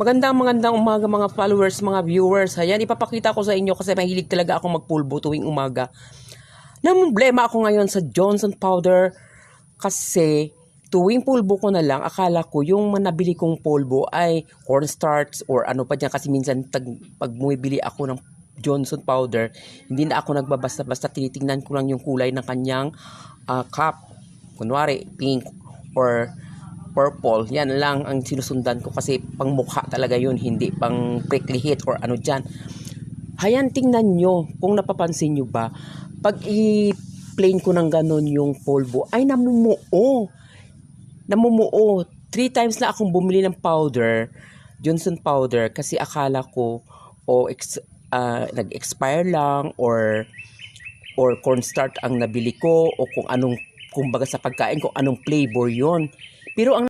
Magandang umaga mga followers, mga viewers. Ayan, ipapakita ko sa inyo kasi mahilig talaga ako magpulbo tuwing umaga. Namumblema ako ngayon sa Johnson powder kasi tuwing pulbo ko na lang, akala ko yung nabili kong pulbo ay cornstarch or ano pa dyan. Kasi minsan pag bumibili ako ng Johnson powder, hindi na ako nagbabasta-basta, tinitingnan ko lang yung kulay ng kanyang cup. Kunwari, pink or purple. Yan lang ang sinusundan ko kasi pang mukha talaga yun, hindi pang prickly heat or ano dyan. Hayan, tingnan nyo, kung napapansin nyo ba, pag i-plain ko ng ganon yung polvo, ay namumuo. 3 times na akong bumili ng powder, Johnson powder, kasi akala ko nag-expire lang or cornstarch ang nabili ko o kung anong, kumbaga sa pagkain, kung anong flavor yon. Pero ang